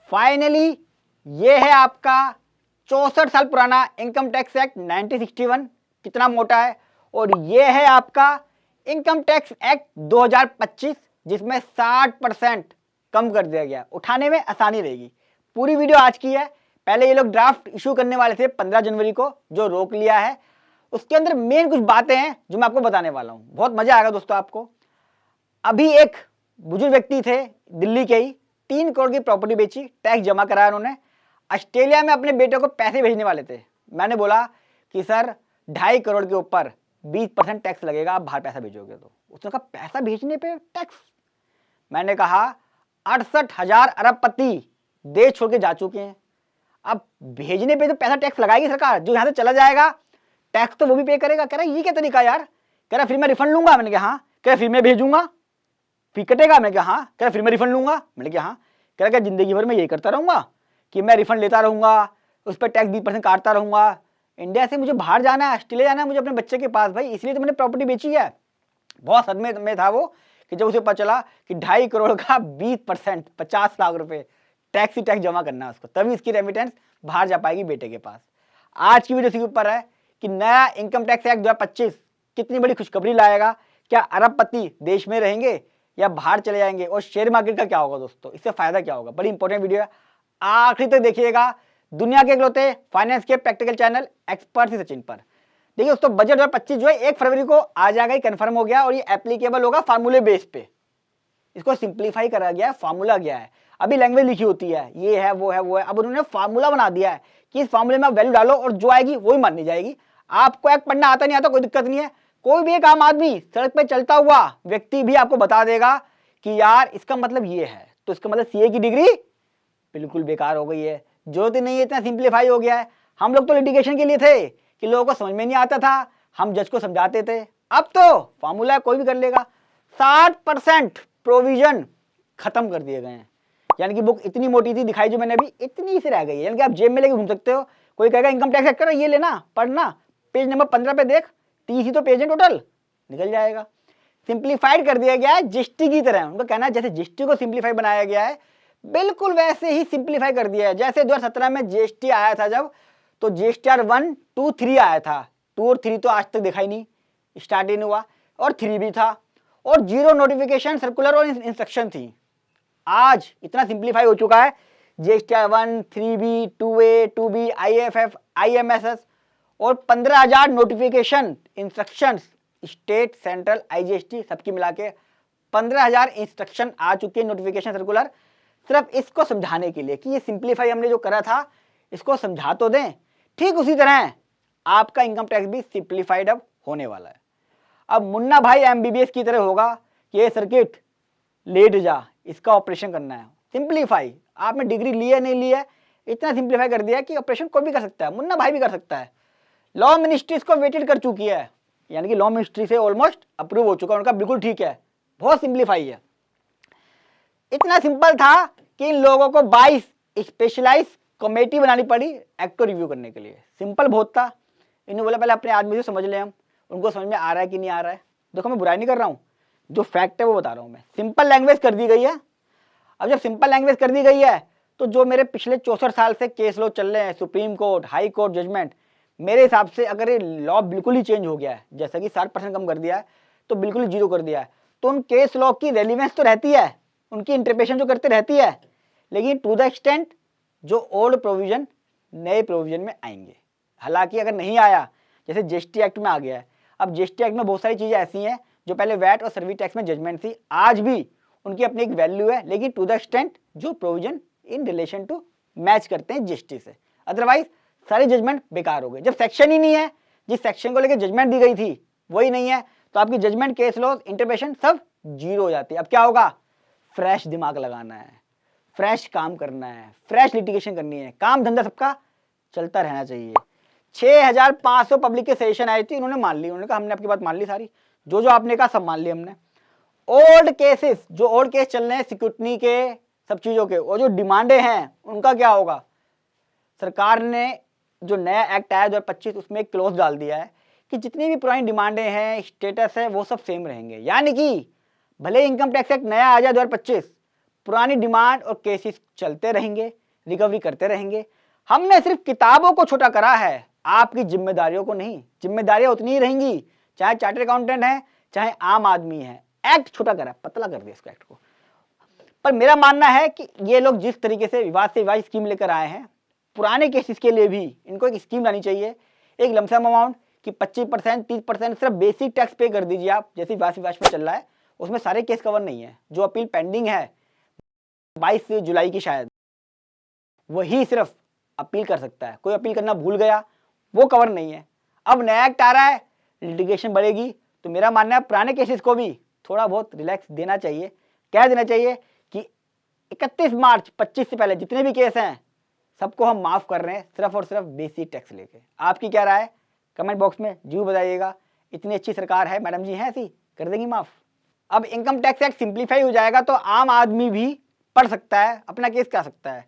Finally ये है आपका 64 साल पुराना इनकम टैक्स एक्ट 1961, कितना मोटा है। और ये है आपका इनकम टैक्स एक्ट 2025, जिसमें 60% कम कर दिया गया। उठाने में आसानी रहेगी। पूरी वीडियो आज की है। पहले ये लोग ड्राफ्ट इशू करने वाले थे 15 जनवरी को, जो रोक लिया है। उसके अंदर मेन कुछ बातें हैं जो मैं आपको बताने वाला हूं। बहुत मजा आएगा दोस्तों आपको। अभी एक बुजुर्ग व्यक्ति थे दिल्ली के ही, 3 करोड़ की प्रॉपर्टी बेची, टैक्स जमा कराया उन्होंने। ऑस्ट्रेलिया में अपने बेटे को पैसे भेजने वाले थे। मैंने बोला कि सर 2.5 करोड़ के ऊपर 20% टैक्स लगेगा, आप बाहर पैसा भेजोगे तो। उसने कहा पैसा भेजने पे टैक्स? मैंने कहा 68,000 अरबपति देश छोड़ के जा चुके हैं, अब भेजने पे तो पैसा टैक्स लगाएगी सरकार। जो यहाँ से चला जाएगा टैक्स तो वो भी पे करेगा। कह रहा ये क्या तरीका यार। कह रहा फिर मैं रिफंड लूंगा। मैंने कहा हाँ। कह रहा फिर मैं भेजूंगा, फी कटेगा। मैंने कहा हाँ। कह रहा फिर मैं रिफंड लूंगा। मैंने कहा हाँ। कह रहा क्या जिंदगी भर में यही करता रहूंगा कि मैं रिफंड लेता रहूंगा, उस पर टैक्स 20% काटता रहूंगा। इंडिया से मुझे बाहर जाना है, ऑस्ट्रेलिया जाना है मुझे अपने बच्चे के पास भाई, इसलिए तो मैंने प्रॉपर्टी बेची है। बहुत सदमे में था वो कि जब उसे पता चला कि 2.5 करोड़ का 20% 50 लाख रुपए टैक्स ही टैक्स जमा करना है उसको, तभी इसकी रेमिटेंस बाहर जा पाएगी बेटे के पास। आज की वीडियो इसके ऊपर है कि नया इनकम टैक्स एक्ट 2025 कितनी बड़ी खुशखबरी लाएगा। क्या अरबपति देश में रहेंगे या बाहर चले जाएंगे, और शेयर मार्केट का क्या होगा दोस्तों, इससे फायदा क्या होगा। बड़ी इंपॉर्टेंट वीडियो है, आखिरी तक देखिएगा। दुनिया के इकलौते फाइनेंस के प्रैक्टिकल चैनल एक्सपर्ट सचिन पर। देखिए दोस्तों, बजट 2025 जो है 1 फरवरी को आ जाएगा, कंफर्म हो गया, और ये एप्लीकेबल होगा फार्मूले बेस पे। इसको सिंप्लीफाई करा गया है, फार्मूला गया है। अभी लैंग्वेज लिखी होती है, ये है वो है वो है, अब उन्होंने फार्मूला बना दिया है कि इस फार्मूले में आप वैल्यू डालो और जो आएगी वही मानी जाएगी। आपको एक पढ़ना आता नहीं आता कोई दिक्कत नहीं है। कोई भी एक आम आदमी सड़क पे चलता हुआ व्यक्ति भी आपको बता देगा कि यार इसका मतलब ये है, तो इसका मतलब सीए की डिग्री बिल्कुल बेकार हो गई है। जरूरत ही नहीं है, इतना सिंप्लीफाई हो गया है। हम लोग तो लिटिगेशन के लिए थे कि लोगों को समझ में नहीं आता था, हम जज को समझाते थे। अब तो फार्मूला कोई भी कर लेगा। 60% प्रोविजन खत्म कर दिए गए हैं। यानी कि बुक इतनी मोटी थी दिखाई जो मैंने अभी, इतनी सी रह गई है। यानी कि आप जेब में लेके घूम सकते हो। कोई कहेगा इनकम टैक्स एक्ट ये लेना पढ़ना, पेज नंबर 15 पे देख, 30 ही तो पेज है टोटल, निकल जाएगा। सिंप्लीफाइड कर दिया गया है जीएसटी की तरह। उनका कहना है जैसे जीएसटी को सिंप्लीफाई बनाया गया है, बिल्कुल वैसे ही सिंप्लीफाई कर दिया है। जैसे 2017 में जीएसटी आया था जब, तो जीएसटीआर 1, 2, 3 आया था। 2 और 3 तो आज तक दिखाई नहीं, स्टार्ट ही नहीं हुआ। और 3 भी था, और 0 नोटिफिकेशन सर्कुलर और इंस्ट्रक्शन थी। आज इतना सिंप्लीफाई हो चुका है, GSTR 1, 3B, 2A, 2B, IFF, आईएमएसएस और 15,000 notification instructions, state central IGST सबकी मिला के 15,000 इंस्ट्रक्शन आ चुके हैं, नोटिफिकेशन सर्कुलर, सिर्फ इसको समझाने के लिए कि ये सिंप्लीफाई हमने जो करा था इसको समझा तो दें। ठीक उसी तरह आपका इनकम टैक्स भी सिंप्लीफाइड अब होने वाला है। अब मुन्ना भाई एमबीबीएस की तरह होगा कि ये सर्किट लेट जा, इसका ऑपरेशन करना है। सिंप्लीफाई, आपने डिग्री ली है नहीं ली है, इतना सिंप्लीफाई कर दिया कि ऑपरेशन कोई भी कर सकता है, मुन्ना भाई भी कर सकता है। लॉ मिनिस्ट्री इसको वेटेड कर चुकी है, यानी कि लॉ मिनिस्ट्री से ऑलमोस्ट अप्रूव हो चुका है, उनका बिल्कुल ठीक है, बहुत सिंप्लीफाई है। इतना सिंपल था कि इन लोगों को 22 स्पेशलाइज कमेटी बनानी पड़ी एक्ट को रिव्यू करने के लिए। सिंपल बहुत था। इन्होंने बोला पहले अपने आदमी से समझ ले, हम उनको समझ में आ रहा है कि नहीं आ रहा है। देखो मैं बुराई नहीं कर रहा हूँ, जो फैक्ट है वो बता रहा हूँ मैं। सिंपल लैंग्वेज कर दी गई है। अब जब सिंपल लैंग्वेज कर दी गई है तो जो मेरे पिछले 64 साल से केस लॉ चल रहे हैं, supreme court, high court judgement, मेरे हिसाब से अगर ये लॉ बिल्कुल ही चेंज हो गया है, जैसा कि 60% कम कर दिया है, तो बिल्कुल ही 0 कर दिया है, तो उन केस लॉ की रेलिवेंस तो रहती है, उनकी इंटरप्रिटेशन जो करते रहती है, लेकिन टू द एक्सटेंट जो ओल्ड प्रोविजन नए प्रोविजन में आएंगे। हालांकि अगर नहीं आया, जैसे जीएसटी एक्ट में आ गया है, अब जीएसटी एक्ट में बहुत सारी चीजें ऐसी हैं जो पहले वैट और सर्विस टैक्स में जजमेंट थी, आज भी उनकी अपनी एक वैल्यू है, लेकिन टू द एक्सटेंट जो provision in relation to match करते हैं जीएसटी से। अदरवाइज सारी जजमेंट बेकार हो गई। जब सेक्शन ही नहीं है, जिस सेक्शन को लेकर जजमेंट दी गई थी वही नहीं है, तो आपकी जजमेंट, केस लॉ, इंटरप्रिटेशन सब 0 हो जाती है। अब क्या होगा, फ्रेश दिमाग लगाना है, फ्रेश काम करना है, फ्रेश लिटिगेशन करनी है, काम धंधा सबका चलता रहना चाहिए। 6,500 पब्लिक के सजेशन आए थे, उन्होंने मान ली, उन्होंने कहा हमने आपकी बात मान ली, सारी जो जो आपने कहा सब मान ली हमने। ओल्ड केसेस, जो ओल्ड केस चल रहे हैं सिक्योरिटी के, सब चीजों के, और जो डिमांडे हैं उनका क्या होगा। सरकार ने जो नया एक्ट आया 2025 उसमें एक क्लोज डाल दिया है कि जितनी भी पुरानी डिमांडे हैं, स्टेटस है, वो सब सेम रहेंगे। यानी कि भले इनकम टैक्स एक्ट नया आ जाए 2025, पुरानी डिमांड और केसेस चलते रहेंगे, रिकवरी करते रहेंगे। हमने सिर्फ किताबों को छोटा करा है, आपकी जिम्मेदारियों को नहीं। जिम्मेदारियां उतनी ही रहेंगी, चाहे चार्टर्ड अकाउंटेंट है चाहे आम आदमी है। एक्ट छोटा करा, पतला कर दिया इसको एक्ट को। पर मेरा मानना है कि ये लोग जिस तरीके से विवाद से विवाद स्कीम लेकर आए हैं, पुराने केसेस के लिए भी इनको एक स्कीम लानी चाहिए। एक लमसम अमाउंट कि 25%, 30% सिर्फ बेसिक टैक्स पे कर दीजिए आप, जैसे विवाद से विवाद में चल रहा है। उसमें सारे केस कवर नहीं है। जो अपील पेंडिंग है 22 जुलाई की शायद, वही सिर्फ अपील कर सकता है। कोई अपील करना भूल गया, वो कवर नहीं है। अब नया एक्ट आ रहा है, लिटिगेशन बढ़ेगी, तो मेरा मानना है पुराने केसेस को भी थोड़ा बहुत रिलैक्स देना चाहिए। क्या देना चाहिए कि 31 मार्च 25 से पहले जितने भी केस हैं सबको हम माफ कर रहे हैं, सिर्फ और सिर्फ बेसिक टैक्स लेके। आपकी क्या राय है कमेंट बॉक्स में जरूर बताइएगा। इतनी अच्छी सरकार है, मैडम जी हैं ऐसी, कर देंगी माफ। अब इनकम टैक्स एक्ट सिंप्लीफाई हो जाएगा तो आम आदमी भी पढ़ सकता है, अपना केस कर सकता है।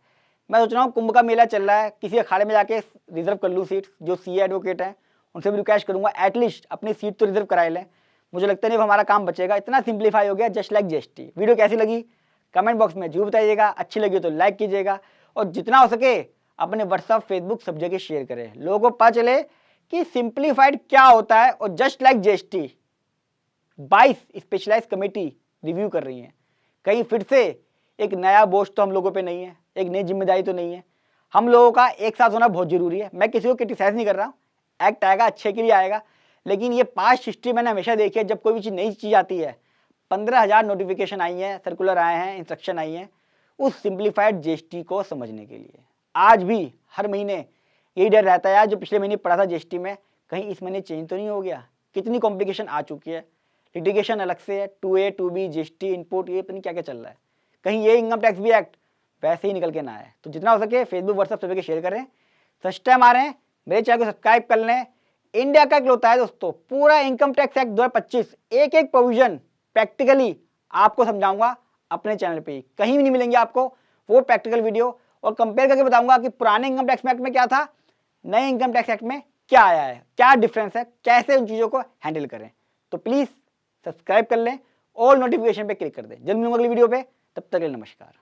मैं सोच रहा हूँ कुंभ का मेला चल रहा है, किसी अखाड़े में जाके रिजर्व कर लूँ सीट। जो सीए एडवोकेट हैं उनसे भी रिक्वेस्ट करूँगा एटलीस्ट अपनी सीट तो रिजर्व कराए लें। मुझे लगता नहीं हमारा काम बचेगा, इतना सिंप्लीफाई हो गया जस्ट लाइक जीएसटी। वीडियो कैसी लगी कमेंट बॉक्स में जरूर बताइएगा। अच्छी लगी तो लाइक कीजिएगा और जितना हो सके अपने व्हाट्सअप फेसबुक सब जगह शेयर करें, लोगों को पता चले कि सिंप्लीफाइड क्या होता है। और just like GST 22 specialise committee review कर रही है। कहीं फिर से एक नया बोझ तो हम लोगों पे नहीं है, एक नई जिम्मेदारी तो नहीं है। हम लोगों का एक साथ होना बहुत जरूरी है। मैं किसी को क्रिटिसाइज नहीं कर रहा हूँ, एक्ट आएगा अच्छे के लिए आएगा, लेकिन ये पास्ट हिस्ट्री मैंने हमेशा देखी है, जब कोई भी चीज़ नई चीज़ आती है 15,000 नोटिफिकेशन आई हैं, सर्कुलर आए हैं, इंस्ट्रक्शन आई हैं उस सिंप्लीफाइड जीएसटी को समझने के लिए। आज भी हर महीने यही डर रहता है यार, जो पिछले महीने पढ़ा था जीएसटी में कहीं इस महीने चेंज तो नहीं हो गया। कितनी कॉम्प्लिकेशन आ चुकी है, लिटिगेशन अलग से है, 2A 2B जीएसटी इनपुट, ये पता नहीं क्या क्या चल रहा है। कहीं ये इनकम टैक्स भी एक्ट वैसे ही निकल के ना आए। तो जितना हो सके फेसबुक व्हाट्सअप सभी के शेयर करें। फर्स्ट टाइम आ रहे हैं मेरे चैनल को सब्सक्राइब कर लें। इंडिया का एक होता है दोस्तों, पूरा इनकम टैक्स एक्ट 2025 एक एक प्रोविजन प्रैक्टिकली आपको समझाऊंगा अपने चैनल पे ही, कहीं भी नहीं मिलेंगे आपको वो प्रैक्टिकल वीडियो। और कंपेयर करके बताऊंगा कि पुराने इनकम टैक्स एक्ट में क्या था, नए इनकम टैक्स एक्ट में क्या आया है, क्या डिफरेंस है, कैसे उन चीज़ों को हैंडल करें। तो प्लीज़ सब्सक्राइब कर लें और नोटिफिकेशन पे क्लिक कर दें। जल्द मिलूंगा अगली वीडियो पे, तब तक के लिए नमस्कार।